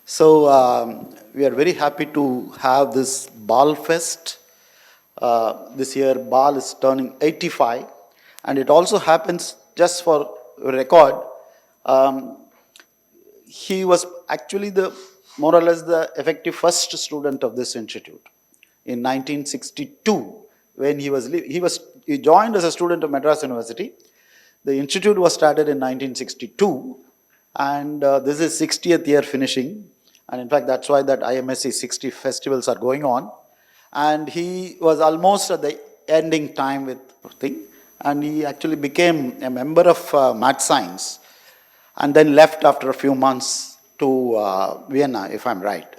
So we are very happy to have this Ball Fest. This year, Ball is turning 85, and it also happens just for record. Um, he was actually the more or less the effective first student of this institute in 1962 when he joined as a student of Madras University. The institute was started in 1962, and this is 60th year finishing. And in fact, that's why that IMSC 60 festivals are going on. And he was almost at the ending time with thing, and he actually became a member of Math Science, and then left after a few months to Vienna, if I'm right.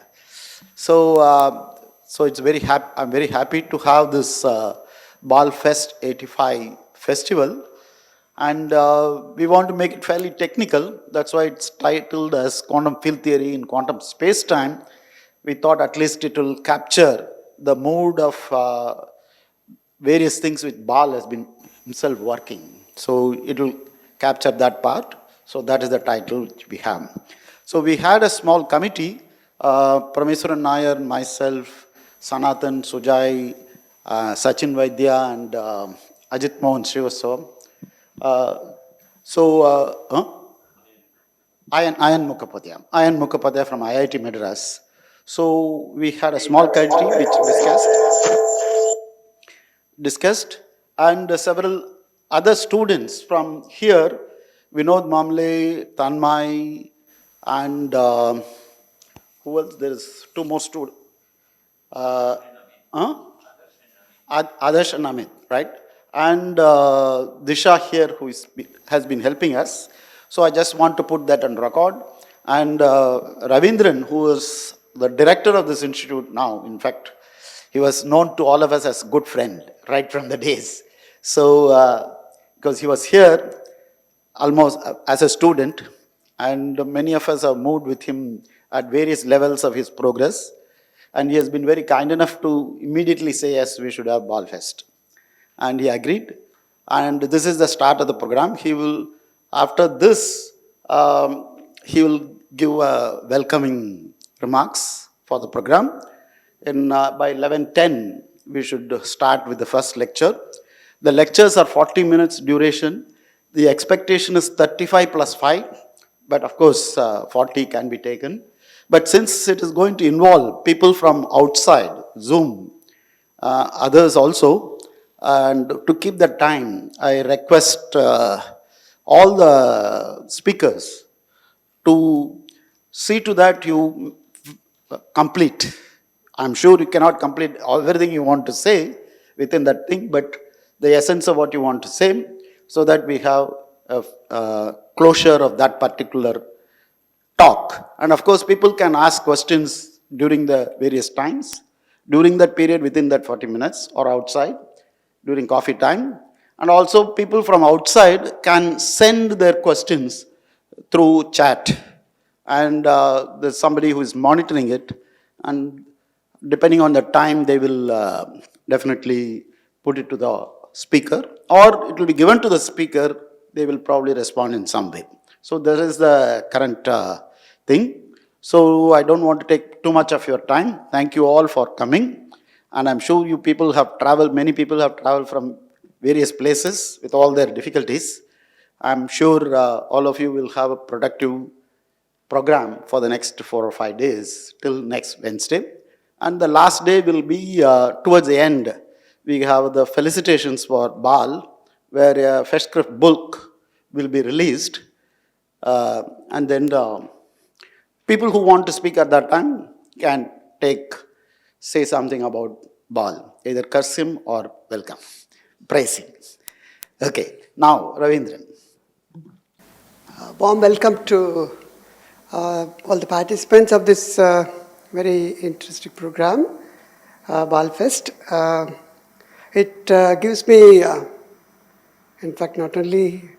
So it's I'm very happy to have this Ball Fest 85 festival, and we want to make it fairly technical. That's why it's titled as Quantum Field Theory in Quantum Space-Time. We thought at least it will capture the mood of various things which Ball has been himself working. So it will capture that part. So that is the title which we have. So we had a small committee, Parameswaran Nair, myself, Sanatan, Sujai, Sachin Vaidya, and Ajit Mohan Srivastava. Ayan Mukhopadhyay from IIT Madras. So we had a small committee which discussed, and several other students from here, Vinod Mamle, Tanmay, and who else? There is two more students. Adarsh and Amit, right? And Disha here, who has been helping us. So I just want to put that on record. And Ravindran, who is the director of this institute now, in fact, he was known to all of us as good friend right from the days. So because he was here almost as a student, and many of us have moved with him at various levels of his progress, and he has been very kind enough to immediately say, yes, we should have Ball Fest. And he agreed, and this is the start of the program. He will, after this, he will give welcoming remarks for the program. By 11:10, we should start with the first lecture. The lectures are 40 minutes duration. The expectation is 35 plus 5, but of course 40 can be taken. But since it is going to involve people from outside, Zoom, others also, and to keep the time, I request all the speakers to see to that you complete. I'm sure you cannot complete everything you want to say within that thing, but the essence of what you want to say, so that we have a closure of that particular talk. And of course, people can ask questions during the various times, during that period, within that 40 minutes, or outside, during coffee time. And also, people from outside can send their questions through chat. And there's somebody who is monitoring it, and depending on the time, they will definitely put it to the speaker, or it will be given to the speaker. They will probably respond in some way. So this is the current thing. So I don't want to take too much of your time. Thank you all for coming. And I'm sure you people have traveled, many people have traveled from various places with all their difficulties. I'm sure all of you will have a productive program for the next 4 or 5 days till next Wednesday. And the last day will be towards the end. We have the felicitations for Bal, where a Festcraft book will be released. And then people who want to speak at that time can say something about Bal, either curse him or welcome, praise him. Okay, now Ravindran. Warm welcome to all the participants of this very interesting program, Ball Fest. It gives me, in fact, not only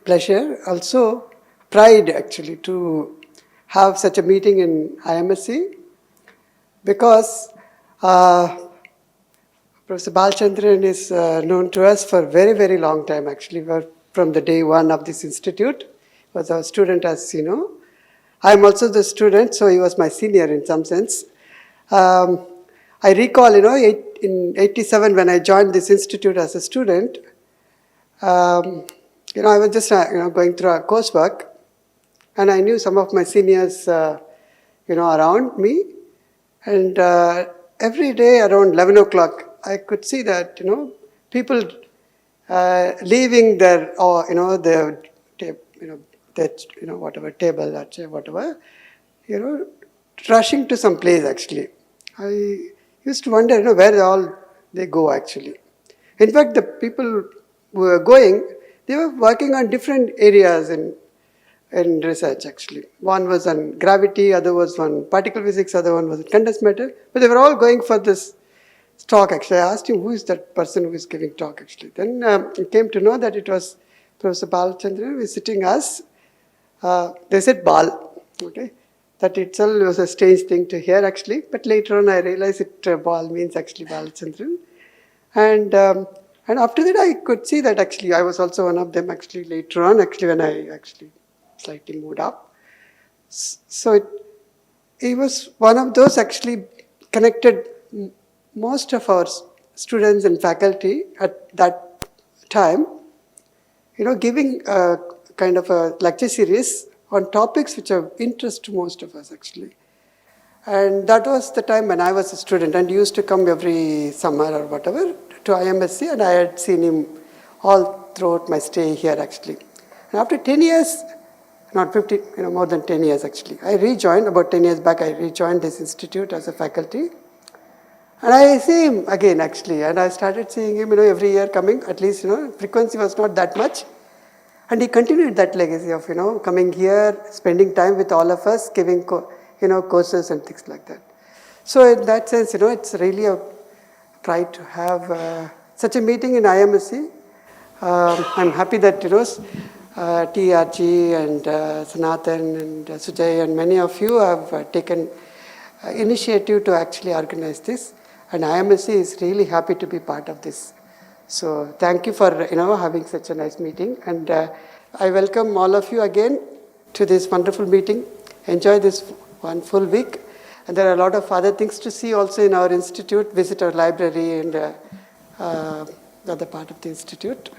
pleasure, also pride actually to have such a meeting in IMSC, because Professor Balchandran is known to us for a very, very long time actually. From the day one of this institute, was our student, as you know. I'm also the student, so he was my senior in some sense. I recall, in 87 when I joined this institute as a student, I was just, going through our coursework, and I knew some of my seniors, around me, and every day around 11 o'clock, I could see that, people leaving their, or, their, that, whatever table or chair, whatever, rushing to some place actually. I used to wonder, where all they go actually. In fact, the people who were going, they were working on different areas in research actually. One was on gravity, other was on particle physics, other one was on condensed matter. But they were all going for this talk actually. I asked him, who is that person who is giving talk actually. Then it came to know that it was Professor Balachandran visiting us. They said Bal, okay. That itself was a strange thing to hear actually. But later on I realized Bal means actually Balachandran. And after that I could see that actually I was also one of them actually later on actually when I actually slightly moved up. So it was one of those actually connected most of our students and faculty at that time, giving a kind of a lecture series on topics which are of interest to most of us actually. And that was the time when I was a student and used to come every summer or whatever to IMSC, and I had seen him all throughout my stay here actually. And after 10 years, not 15, more than 10 years actually, I rejoined, about 10 years back, I rejoined this institute as a faculty. And I see him again actually, and I started seeing him, every year coming, at least, frequency was not that much. And he continued that legacy of, coming here, spending time with all of us, giving, courses and things like that. So in that sense, it's really a pride to have such a meeting in IMSC. I'm happy that, TRG and Sanatan and Sujay and many of you have taken initiative to actually organize this. And IMSC is really happy to be part of this. So thank you for having such a nice meeting, and I welcome all of you again to this wonderful meeting. Enjoy this one full week, and there are a lot of other things to see also in our institute. Visit our library and the other part of the institute.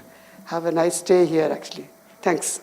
Have a nice stay here actually. Thanks.